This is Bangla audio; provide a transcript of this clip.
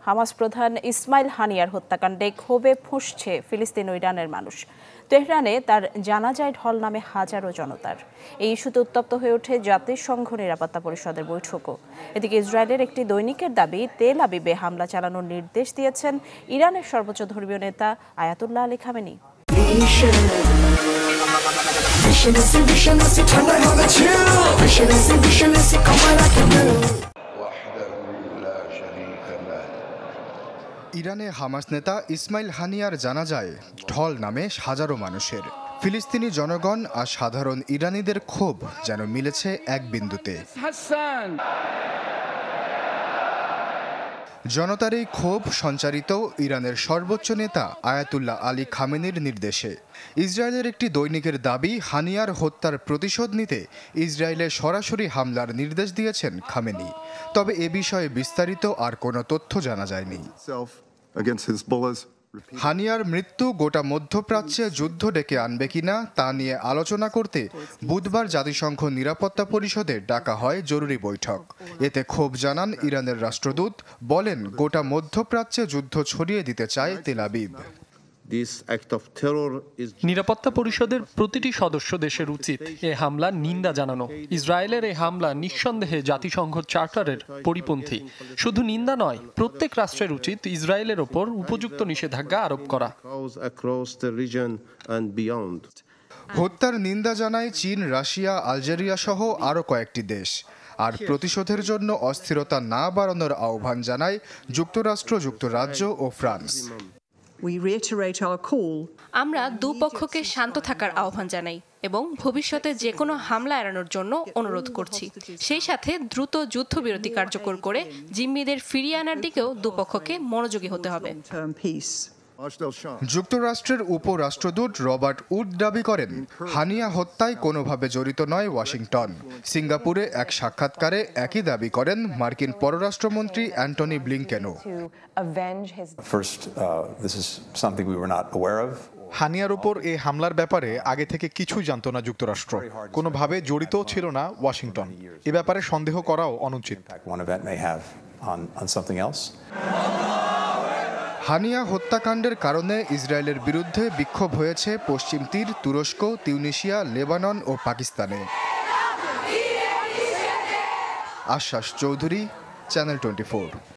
হামাস প্রধান ইসমাইল হানিয়ার হত্যাকাণ্ডে ক্ষোভে ফুঁসছে ফিলিস্তিন ও ইরানের মানুষ। তেহরানে তার জানাজায় ঢল নামে হাজারো জনতার। এই ইস্যুতে উত্তপ্ত হয়ে ওঠে জাতিসংঘ নিরাপত্তা পরিষদের বৈঠকও। এদিকে ইসরায়েলের একটি দৈনিকের দাবি, তেল আবিবে হামলা চালানোর নির্দেশ দিয়েছেন ইরানের সর্বোচ্চ ধর্মীয় নেতা আয়াতুল্লাহ আলী খামেনি। ইরানে হামাস নেতা ইসমাইল হানিয়ার জানাজায় ঢল নামে হাজারো মানুষের। ফিলিস্তিনি জনগণ আর সাধারণ ইরানিদের ক্ষোভ যেন মিলেছে এক বিন্দুতে। জনতার এই ক্ষোভ সঞ্চারিত ইরানের সর্বোচ্চ নেতা আয়াতুল্লাহ আলী খামেনির নির্দেশে। ইসরায়েলের একটি দৈনিকের দাবি, হানিয়ার হত্যার প্রতিশোধ নিতে ইসরায়েলে সরাসরি হামলার নির্দেশ দিয়েছেন খামেনি। তবে এ বিষয়ে বিস্তারিত আর কোনো তথ্য জানা যায়নি। হানিয়ার মৃত্যু গোটা মধ্যপ্রাচ্যে যুদ্ধ ডেকে আনবে কিনা তা নিয়ে আলোচনা করতে বুধবার জাতিসংঘ নিরাপত্তা পরিষদে ডাকা হয় জরুরি বৈঠক। এতে ক্ষোভ জানান ইরানের রাষ্ট্রদূত, বলেন গোটা মধ্যপ্রাচ্যে যুদ্ধ ছড়িয়ে দিতে চায় তেল আবিব। নিরাপত্তা পরিষদের প্রতিটি সদস্য দেশের উচিত এ হামলার নিন্দা জানানো। ইসরায়েলের এই হামলা নিঃসন্দেহে জাতিসংঘ চার্টারের পরিপন্থী। শুধু নিন্দা নয়, প্রত্যেক রাষ্ট্রের উচিত ইসরায়েলের ওপর উপযুক্ত নিষেধাজ্ঞা আরোপ করা। হত্যার নিন্দা জানায় চীন, রাশিয়া, আলজেরিয়া সহ আরও কয়েকটি দেশ। আর প্রতিশোধের জন্য অস্থিরতা না বাড়ানোর আহ্বান জানায় যুক্তরাষ্ট্র, যুক্তরাজ্য ও ফ্রান্স। আমরা দুপক্ষকে শান্ত থাকার আহ্বান জানাই এবং ভবিষ্যতে যে কোনো হামলা এড়ানোর জন্য অনুরোধ করছি। সেই সাথে দ্রুত যুদ্ধবিরতি কার্যকর করে জিম্মিদের ফিরিয়ে আনার দিকেও দুপক্ষকে মনোযোগী হতে হবে। যুক্তরাষ্ট্রের উপরাষ্ট্রদূত রবার্ট উড দাবি করেন, হানিয়া হত্যায় কোনোভাবে জড়িত নয় ওয়াশিংটন। সিঙ্গাপুরে এক সাক্ষাৎকারে একই দাবি করেন মার্কিন পররাষ্ট্রমন্ত্রী অ্যান্টনি ব্লিংকেনও। হানিয়ার উপর এই হামলার ব্যাপারে আগে থেকে কিছুই জানত না যুক্তরাষ্ট্র, কোনোভাবে জড়িত ছিল না ওয়াশিংটন। এ ব্যাপারে সন্দেহ করাও অনুচিত। হানিয়া হত্যাকাণ্ডের কারণে ইসরায়েলের বিরুদ্ধে বিক্ষোভ হয়েছে পশ্চিম তীর, তুরস্ক, তিউনিসিয়া, লেবানন ও পাকিস্তানে। আশ্বাস চৌধুরী, চ্যানেল 24।